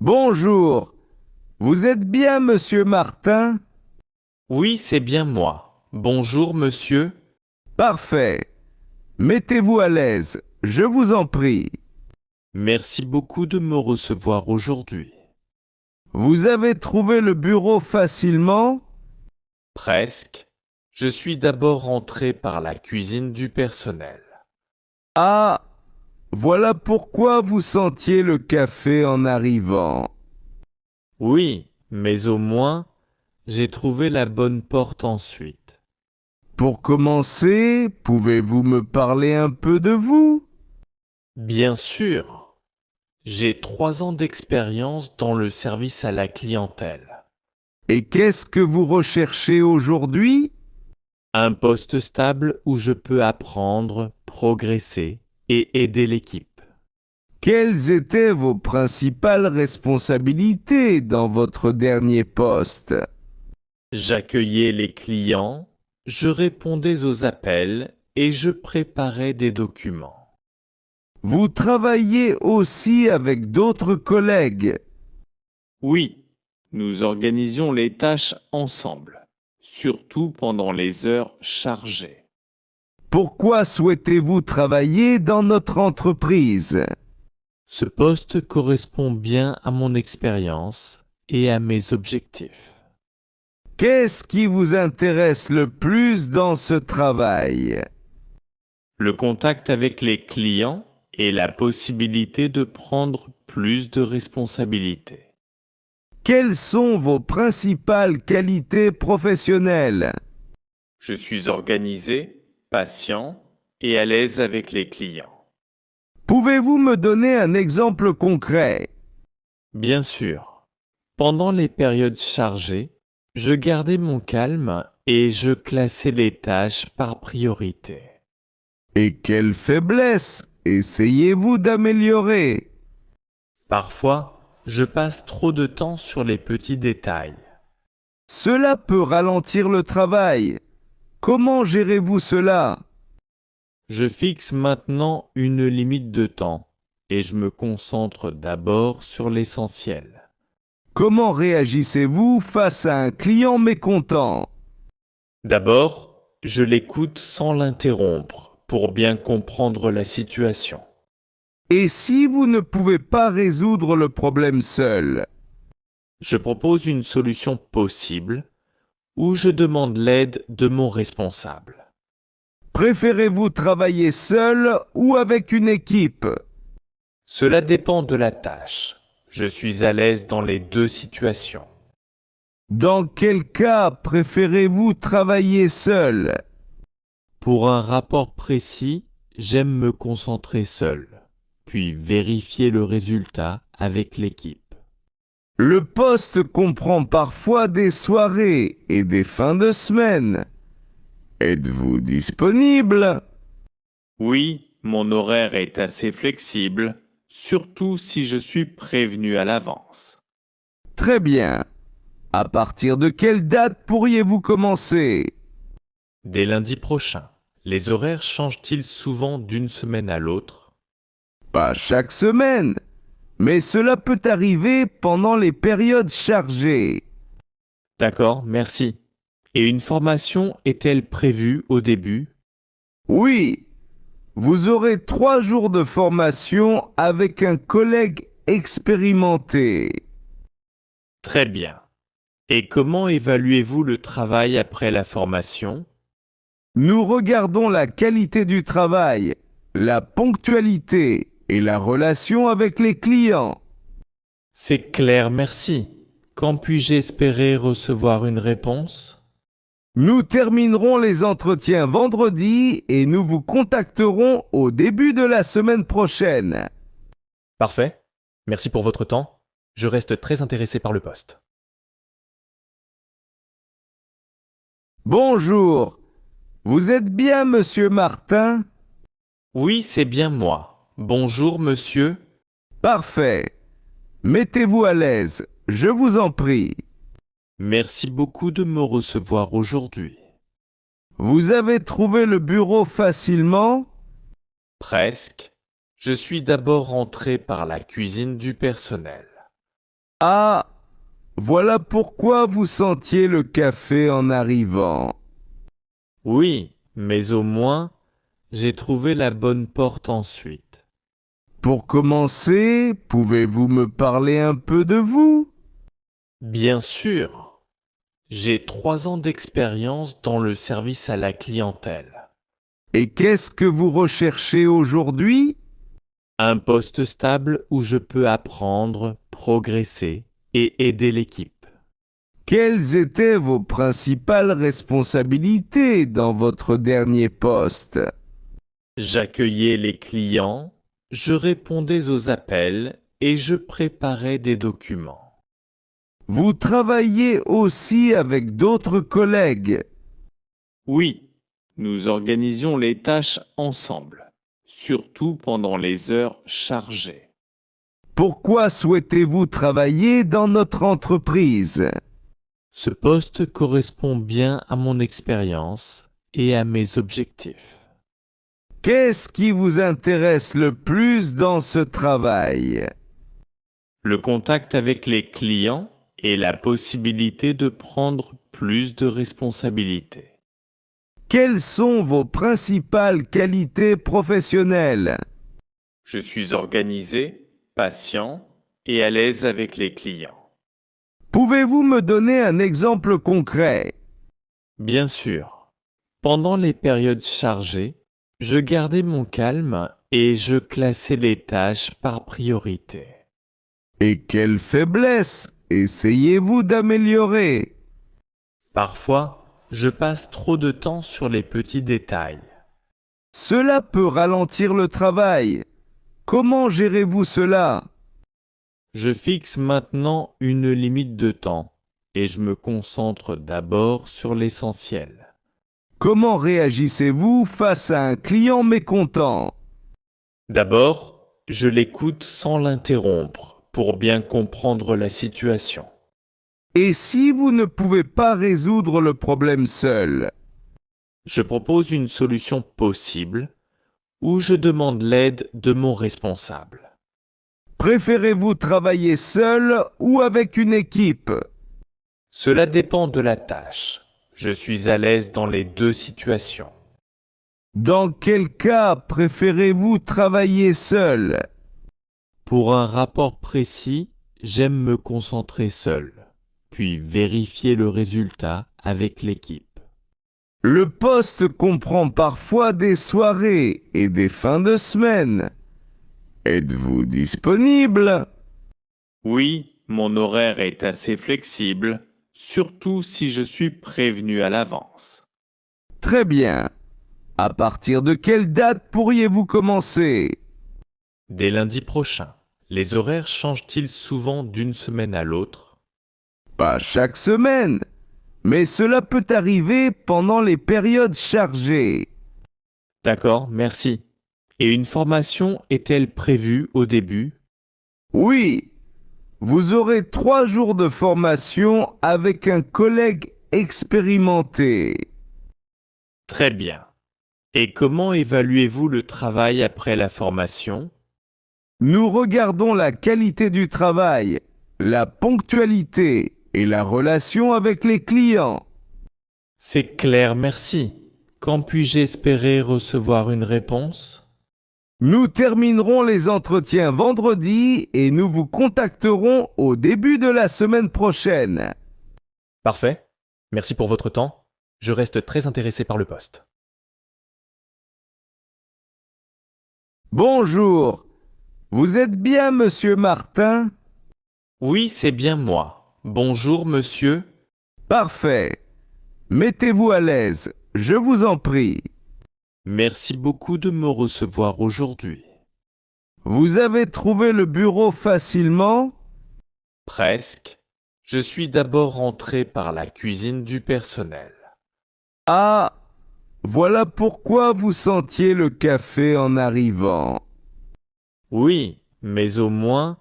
Bonjour, vous êtes bien Monsieur Martin? Oui, c'est bien moi. Bonjour, monsieur. Parfait. Mettez-vous à l'aise, je vous en prie. Merci beaucoup de me recevoir aujourd'hui. Vous avez trouvé le bureau facilement? Presque. Je suis d'abord rentré par la cuisine du personnel. Ah, voilà pourquoi vous sentiez le café en arrivant. Oui, mais au moins, j'ai trouvé la bonne porte ensuite. Pour commencer, pouvez-vous me parler un peu de vous? Bien sûr, j'ai 3 ans d'expérience dans le service à la clientèle. Et qu'est-ce que vous recherchez aujourd'hui? Un poste stable où je peux apprendre, progresser et aider l'équipe. Quelles étaient vos principales responsabilités dans votre dernier poste? J'accueillais les clients, je répondais aux appels et je préparais des documents. Vous travaillez aussi avec d'autres collègues. Oui, nous organisions les tâches ensemble, surtout pendant les heures chargées. Pourquoi souhaitez-vous travailler dans notre entreprise? Ce poste correspond bien à mon expérience et à mes objectifs. Qu'est-ce qui vous intéresse le plus dans ce travail? Le contact avec les clients et la possibilité de prendre plus de responsabilités. Quelles sont vos principales qualités professionnelles? Je suis organisé, patient et à l'aise avec les clients. Pouvez-vous me donner un exemple concret? Bien sûr, pendant les périodes chargées, je gardais mon calme et je classais les tâches par priorité. Et quelles faiblesses essayez-vous d'améliorer? Parfois, je passe trop de temps sur les petits détails. Cela peut ralentir le travail. Comment gérez-vous cela? Je fixe maintenant une limite de temps et je me concentre d'abord sur l'essentiel. Comment réagissez-vous face à un client mécontent? D'abord, je l'écoute sans l'interrompre pour bien comprendre la situation. Et si vous ne pouvez pas résoudre le problème seul? Je propose une solution possible ou je demande l'aide de mon responsable. Préférez-vous travailler seul ou avec une équipe? Cela dépend de la tâche. Je suis à l'aise dans les deux situations. Dans quel cas préférez-vous travailler seul? Pour un rapport précis, j'aime me concentrer seul, puis vérifier le résultat avec l'équipe. Le poste comprend parfois des soirées et des fins de semaine. Êtes-vous disponible? Oui, mon horaire est assez flexible, surtout si je suis prévenu à l'avance. Très bien. À partir de quelle date pourriez-vous commencer? Dès lundi prochain, les horaires changent-ils souvent d'une semaine à l'autre? Pas chaque semaine, mais cela peut arriver pendant les périodes chargées. D'accord, merci. Et une formation est-elle prévue au début? Oui, vous aurez 3 jours de formation avec un collègue expérimenté. Très bien. Et comment évaluez-vous le travail après la formation? Nous regardons la qualité du travail, la ponctualité et la relation avec les clients. C'est clair, merci. Quand puis-je espérer recevoir une réponse? Nous terminerons les entretiens vendredi et nous vous contacterons au début de la semaine prochaine. Parfait. Merci pour votre temps. Je reste très intéressé par le poste. Bonjour, vous êtes bien Monsieur Martin? Oui, c'est bien moi. Bonjour, monsieur. Parfait. Mettez-vous à l'aise, je vous en prie. Merci beaucoup de me recevoir aujourd'hui. Vous avez trouvé le bureau facilement? Presque. Je suis d'abord rentré par la cuisine du personnel. Ah, voilà pourquoi vous sentiez le café en arrivant. Oui, mais au moins, j'ai trouvé la bonne porte ensuite. Pour commencer, pouvez-vous me parler un peu de vous? Bien sûr, j'ai 3 ans d'expérience dans le service à la clientèle. Et qu'est-ce que vous recherchez aujourd'hui? Un poste stable où je peux apprendre, progresser et aider l'équipe. Quelles étaient vos principales responsabilités dans votre dernier poste? J'accueillais les clients, je répondais aux appels et je préparais des documents. Vous travaillez aussi avec d'autres collègues. Oui, nous organisions les tâches ensemble, surtout pendant les heures chargées. Pourquoi souhaitez-vous travailler dans notre entreprise? Ce poste correspond bien à mon expérience et à mes objectifs. Qu'est-ce qui vous intéresse le plus dans ce travail? Le contact avec les clients et la possibilité de prendre plus de responsabilités. Quelles sont vos principales qualités professionnelles? Je suis organisé, patient et à l'aise avec les clients. Pouvez-vous me donner un exemple concret? Bien sûr, pendant les périodes chargées, je gardais mon calme et je classais les tâches par priorité. Et quelles faiblesses essayez-vous d'améliorer? Parfois, je passe trop de temps sur les petits détails. Cela peut ralentir le travail. Comment gérez-vous cela? Je fixe maintenant une limite de temps et je me concentre d'abord sur l'essentiel. Comment réagissez-vous face à un client mécontent? D'abord, je l'écoute sans l'interrompre pour bien comprendre la situation. Et si vous ne pouvez pas résoudre le problème seul? Je propose une solution possible ou je demande l'aide de mon responsable. Préférez-vous travailler seul ou avec une équipe? Cela dépend de la tâche. Je suis à l'aise dans les deux situations. Dans quel cas préférez-vous travailler seul? Pour un rapport précis, j'aime me concentrer seul, puis vérifier le résultat avec l'équipe. Le poste comprend parfois des soirées et des fins de semaine. Êtes-vous disponible? Oui, mon horaire est assez flexible, surtout si je suis prévenu à l'avance. Très bien. À partir de quelle date pourriez-vous commencer? Dès lundi prochain, les horaires changent-ils souvent d'une semaine à l'autre? Pas chaque semaine, mais cela peut arriver pendant les périodes chargées. D'accord, merci. Et une formation est-elle prévue au début? Oui, vous aurez 3 jours de formation avec un collègue expérimenté. Très bien. Et comment évaluez-vous le travail après la formation? Nous regardons la qualité du travail, la ponctualité et la relation avec les clients. C'est clair, merci. Quand puis-je espérer recevoir une réponse? Nous terminerons les entretiens vendredi et nous vous contacterons au début de la semaine prochaine. Parfait. Merci pour votre temps. Je reste très intéressé par le poste. Bonjour, vous êtes bien Monsieur Martin? Oui, c'est bien moi. Bonjour, monsieur. Parfait. Mettez-vous à l'aise, je vous en prie. Merci beaucoup de me recevoir aujourd'hui. Vous avez trouvé le bureau facilement? Presque. Je suis d'abord rentré par la cuisine du personnel. Ah, voilà pourquoi vous sentiez le café en arrivant. Oui, mais au moins,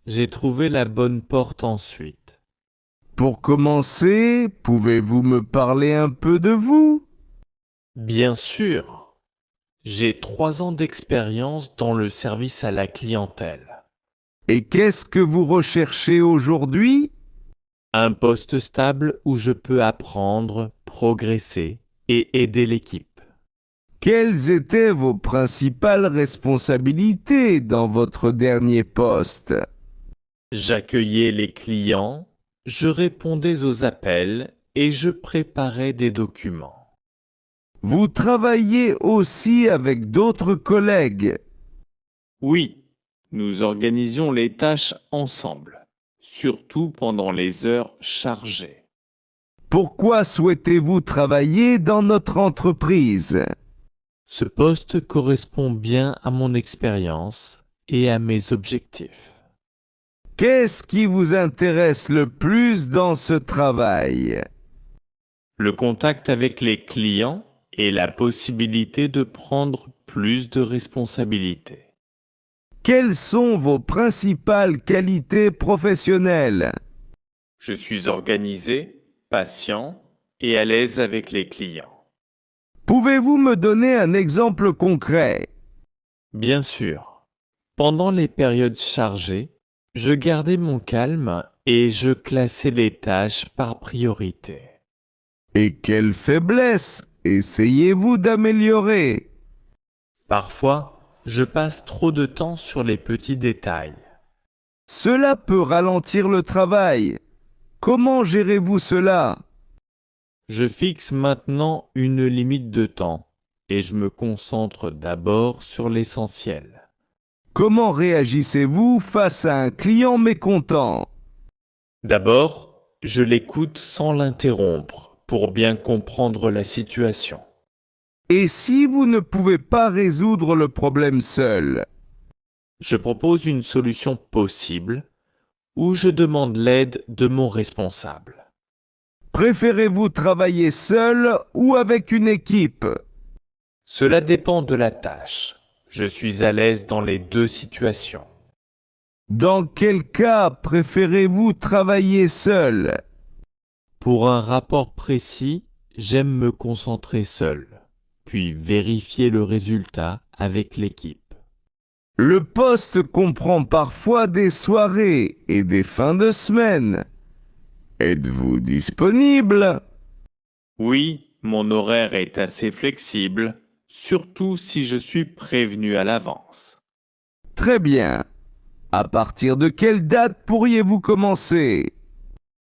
j'ai trouvé la bonne porte ensuite. Pour commencer, pouvez-vous me parler un peu de vous? Bien sûr, j'ai 3 ans d'expérience dans le service à la clientèle. Et qu'est-ce que vous recherchez aujourd'hui? Un poste stable où je peux apprendre, progresser et aider l'équipe. Quelles étaient vos principales responsabilités dans votre dernier poste? J'accueillais les clients, je répondais aux appels et je préparais des documents. Vous travaillez aussi avec d'autres collègues. Oui, nous organisions les tâches ensemble, surtout pendant les heures chargées. Pourquoi souhaitez-vous travailler dans notre entreprise? Ce poste correspond bien à mon expérience et à mes objectifs. Qu'est-ce qui vous intéresse le plus dans ce travail? Le contact avec les clients et la possibilité de prendre plus de responsabilités. Quelles sont vos principales qualités professionnelles? Je suis organisé, patient et à l'aise avec les clients. Pouvez-vous me donner un exemple concret? Bien sûr, pendant les périodes chargées, je gardais mon calme et je classais les tâches par priorité. Et quelles faiblesses essayez-vous d'améliorer? Parfois, je passe trop de temps sur les petits détails. Cela peut ralentir le travail. Comment gérez-vous cela? Je fixe maintenant une limite de temps et je me concentre d'abord sur l'essentiel. Comment réagissez-vous face à un client mécontent? D'abord, je l'écoute sans l'interrompre pour bien comprendre la situation. Et si vous ne pouvez pas résoudre le problème seul? Je propose une solution possible ou je demande l'aide de mon responsable. Préférez-vous travailler seul ou avec une équipe? Cela dépend de la tâche. Je suis à l'aise dans les deux situations. Dans quel cas préférez-vous travailler seul? Pour un rapport précis, j'aime me concentrer seul, puis vérifier le résultat avec l'équipe. Le poste comprend parfois des soirées et des fins de semaine. Êtes-vous disponible? Oui, mon horaire est assez flexible, surtout si je suis prévenu à l'avance. Très bien. À partir de quelle date pourriez-vous commencer?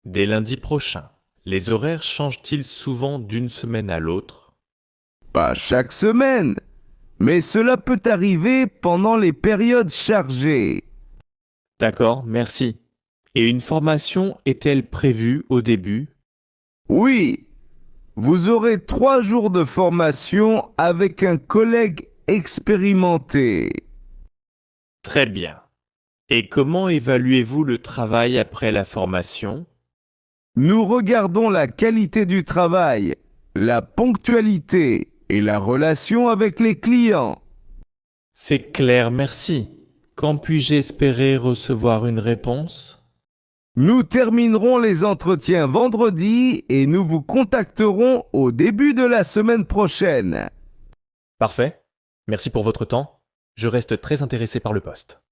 Dès lundi prochain, les horaires changent-ils souvent d'une semaine à l'autre? Pas chaque semaine, mais cela peut arriver pendant les périodes chargées. D'accord, merci. Et une formation est-elle prévue au début? Oui, vous aurez 3 jours de formation avec un collègue expérimenté. Très bien. Et comment évaluez-vous le travail après la formation? Nous regardons la qualité du travail, la ponctualité et la relation avec les clients. C'est clair, merci. Quand puis-je espérer recevoir une réponse? Nous terminerons les entretiens vendredi et nous vous contacterons au début de la semaine prochaine. Parfait. Merci pour votre temps. Je reste très intéressé par le poste.